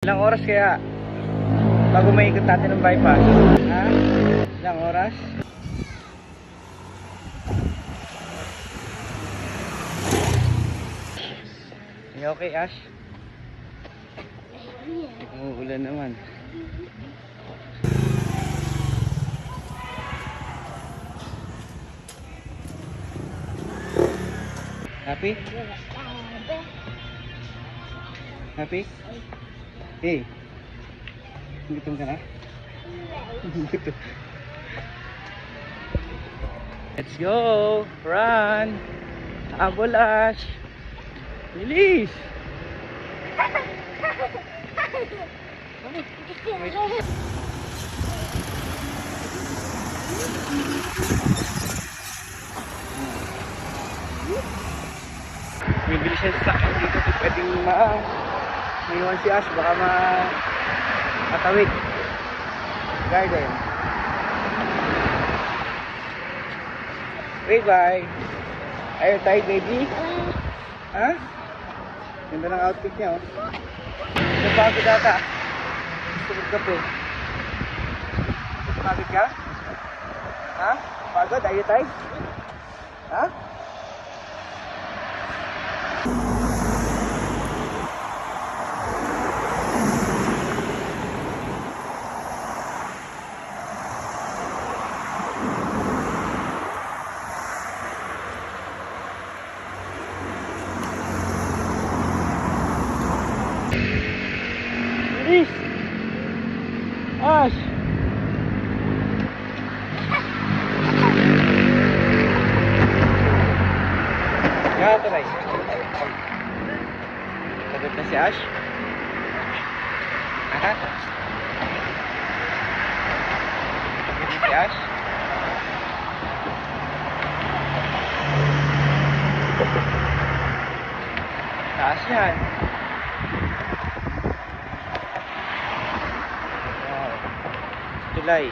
Ilang oras kaya bago maikot natin ng bypass? Ha? Ilang oras? You okay, Ash? Umuulan naman. Happy? Happy? Hey. Gutom ka na? Gutom. Let's go! Run! Habol, Ash! Bilis! Bibilis siya sa sakyan dito. Pwedeng maiwan si Ash. Baka matawid. Garden. Bye bye. Ayaw tayo, baby. Ha? Ganda ng outfit niya, oh. Napagod ata. Gusto ko kape. Napagod ka? Ha? Pagod? Ayaw tayo? Ha? Bilis! Ash! Kaya ito na. Sagot na si Ash? Aha? Sagot na si Ash? Taas yan. Tulay.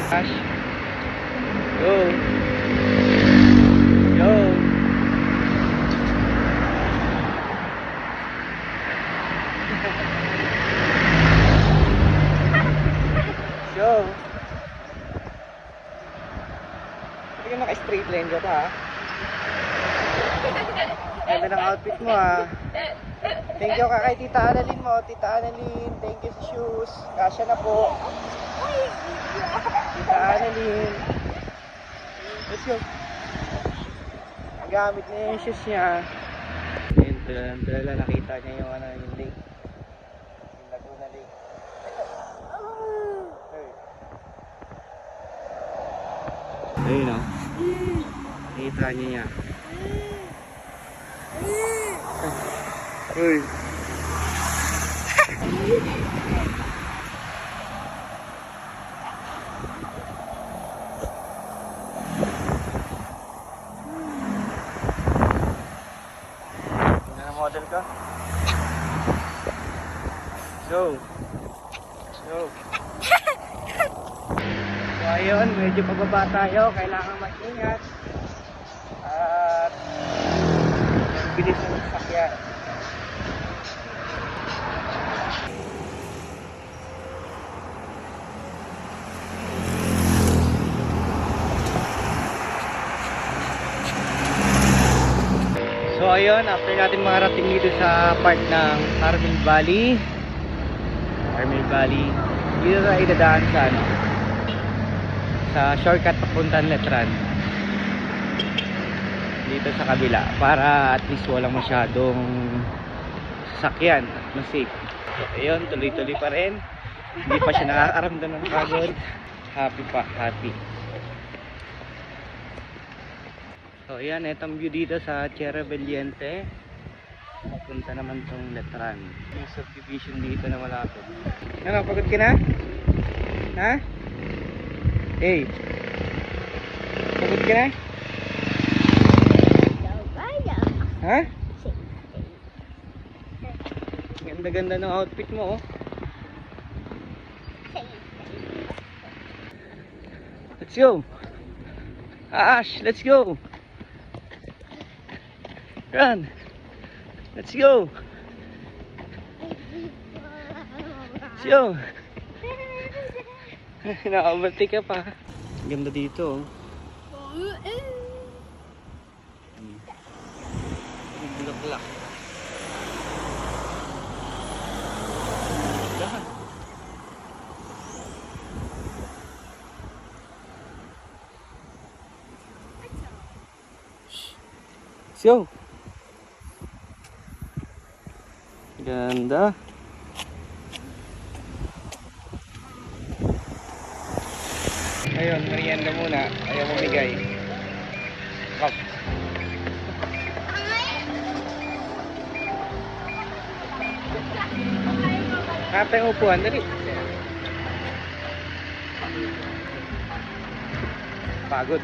Ash, go, go. Go. Hindi ka naka-straight line ka pa, ha? Ganda ng outfit mo, ha? Thank you ka kay Tita Annalyn mo. Tita Annalyn, thank you sa shoes. Kasya na po. Tita Annalyn. Let's go. Ang gamit niya yung shoes niya. Ayun, tulala nakita niya yung yung lake. Yung Laguna Lake. Ayun, o. Nakita niya. Uy. Model ka? Go! Go! So ayun, medyo pababa tayo. Kailangan mag-ingat. At bilis ng sasakyan. So ayun, after natin makarating dito sa part ng Carmel Valley, dito tayo idadaan sa sa shortcut papuntang Letran dito sa kabila para at least walang masyadong sasakyan at mas safe. So ayun, tuloy-tuloy pa rin, hindi pa siya nakakaramdam ng pagod. Happy pa, happy. So ayan, itong view dito sa Tierra Valiente. Papunta naman tong Letran. Yung subdivision dito na malapit. Ano, pagod ka na? Ha? Hey, pagod ka na? Ha? Ganda-ganda ng outfit mo, oh. Let's go. Ash, let's go. Run. Let's go. Let's go. Nakabati ka pa. Ganda dito, oh. Bulaklak. Dahan. Let's go. Ganda. Ayun, merienda muna. Ayaw mamigay. Kap. Kata yung upuan, dali. Pagod.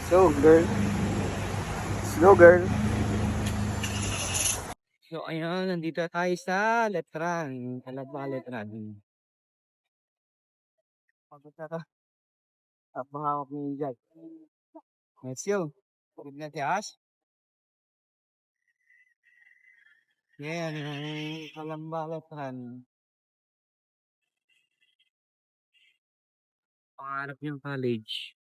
So, girl. Slow, girl. So, ayan, nandito tayo sa Letran. Kalaba, Letran. Pagod na ka. Habang hawak mo yung jag. Let's go. Pagod na si Ash. Yan, Kalamba, Letran. Pangarap yung college.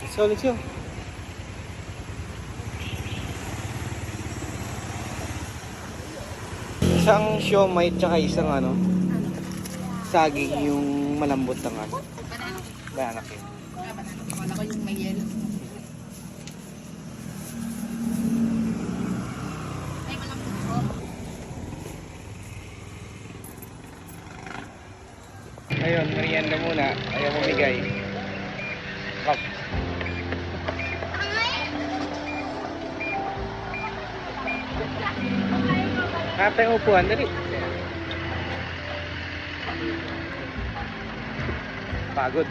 Let's go, let's go. Isang siomai tsaka isang saging yung malambot ng banana cake. Akala ko yung may yelo. Ay, malambot ko. Ayun, merienda muna. Ayaw mamigay. Kap. Kata yung upuan, dali. Pagod.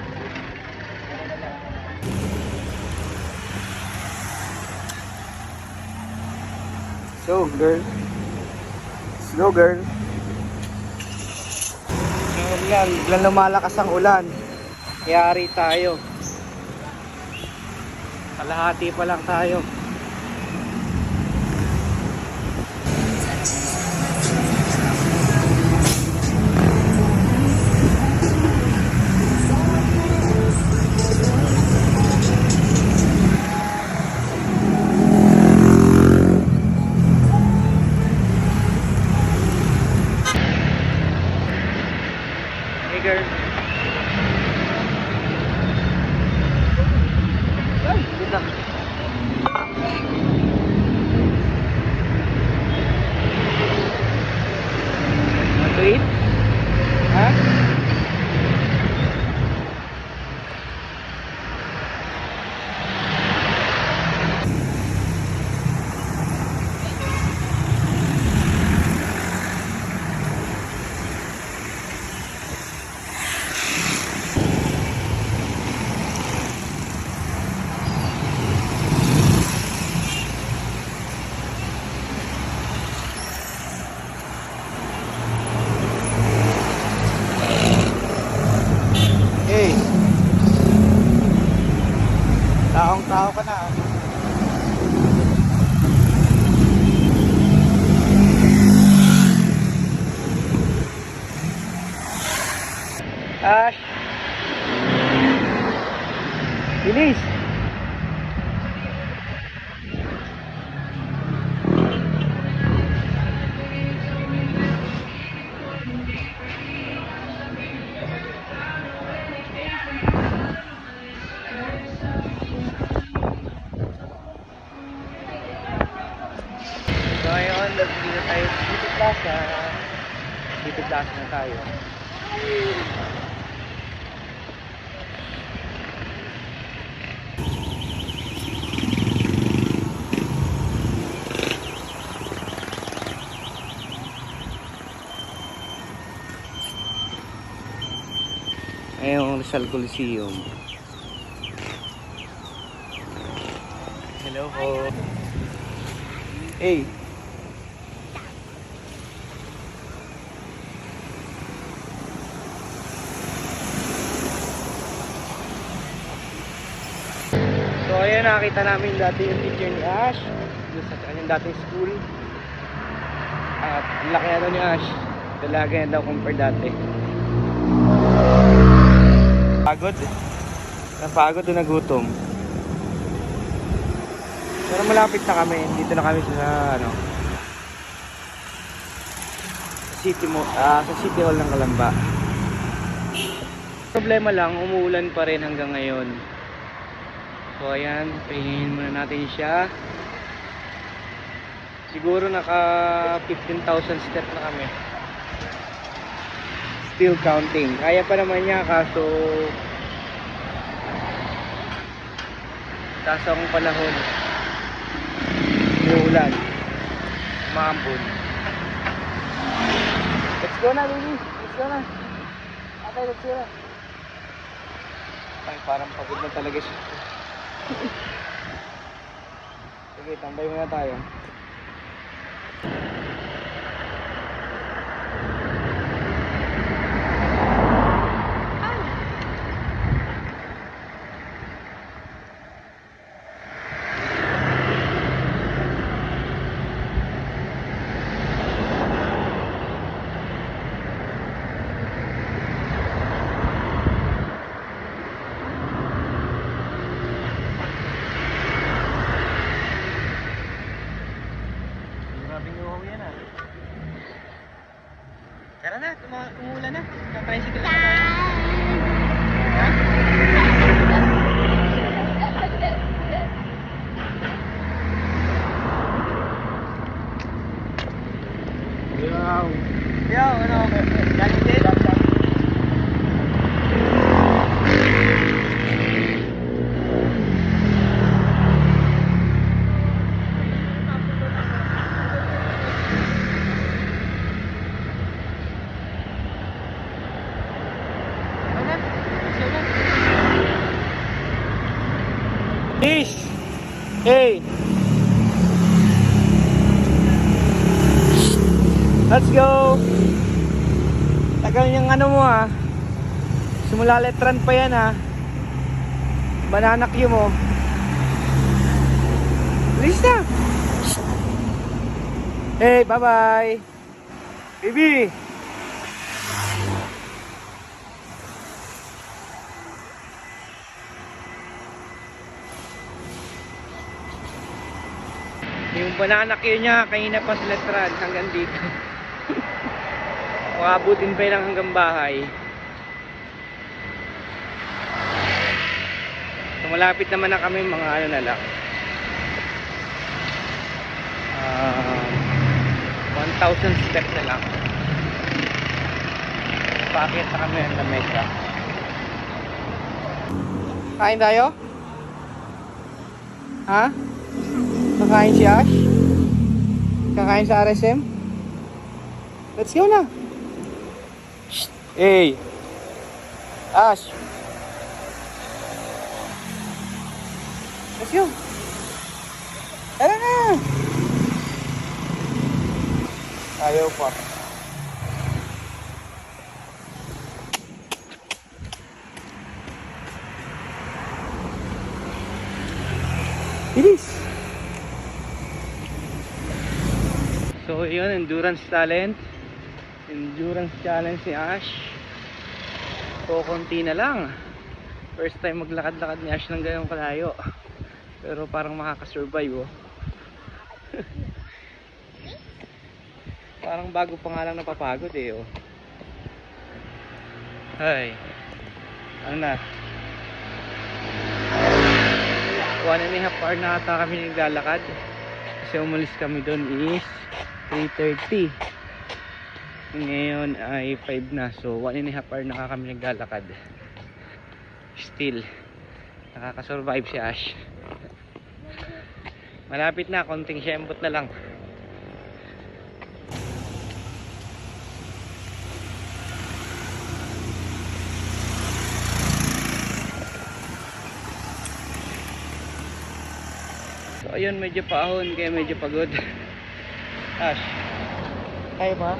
So, girl. Slow, girl. Yan, biglang lumalakas ang ulan. Yari tayo. Kalahati pa lang tayo. Hey girl. Ay, good luck. Want to eat? Ha? Hey. Taong-tao ka na. Ash. Bilis. Plaza. City Plaza na tayo. Ayun, Rizal Coliseum. Hello po. Hey. So ayan, nakita namin dati yung teacher ni Ash doon sa kanyang dating school. At ang laki na daw ni Ash. Dalaga na daw compare dati. Pagod. Napagod o nagutom. Pero malapit na kami. Dito na kami sa sa City Hall ng Calamba. Problema lang, umuulan pa rin hanggang ngayon. So ayan, pahingin muna natin siya. Siguro naka 15,000 step na kami. Still counting. Kaya pa naman niya, kaso taas akong panahon, umuulan, maambon. Let's go na, baby. Let's go na. Atay, let's go na. Ay, parang pagod na talaga siya. Sige, tambay muna tayo. Tara na, umulan na. Tricycle na tayo. Wow. Yo, ano? Galing din? Peace. Hey. Let's go. Tagal niyang ano mo ah. Simula letran pa yan ah. Banana Q mo. Bilis na. Hey, bye bye. Baby. Yung banana Q niya, kanina pa sa letran hanggang dito. Makabutin pa lang hanggang bahay. So malapit naman na kami, mga ano na lang. 1,000 steps na lang. Paakyat na kami ng lamesa. Kain tayo? Ha? Kakain si Ash? Kakain sa RSM? Let's go na! Shh. Hey! Ash! Let's go! Tara na! Ayaw pa. Bilis! So yun, endurance challenge ni Ash. So konti na lang. First time maglakad-lakad ni Ash ng gayong kalayo. Pero parang makakasurvive oh. Parang bago pa nga lang napapagod eh oh. Ay, ano na, 1.5 hour na ata kami naglalakad. Kasi umalis kami doon is 3:30. Ngayon ay 5 na. So 1.5 hour na kami naglalakad. Still nakakasurvive si Ash. Malapit na, konting syembot na lang. So ayun, medyo paahon kaya medyo pagod. Ash, kaya ba?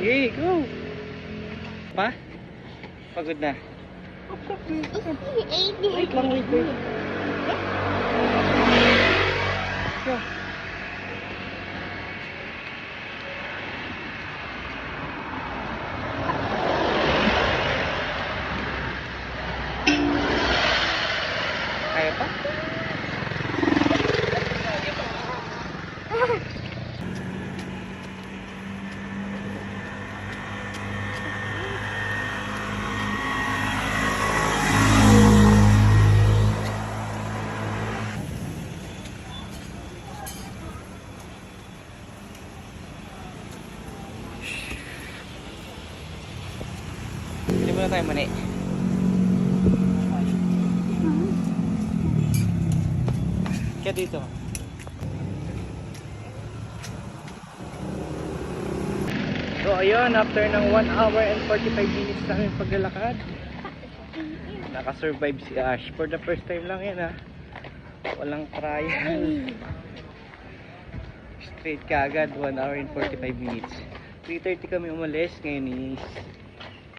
Sige, go! Pa? Pagod na. Wait lang, wait. Go. Kaya pa? Hindi mo na tayo mani. Kaya dito. So ayun, after ng 1 hour and 45 minutes na kami paglalakad, nakasurvive si Ash. For the first time lang yan ha. Walang trial. Straight ka agad, 1 hour and 45 minutes. 3:30 kami umalis. Ngayon is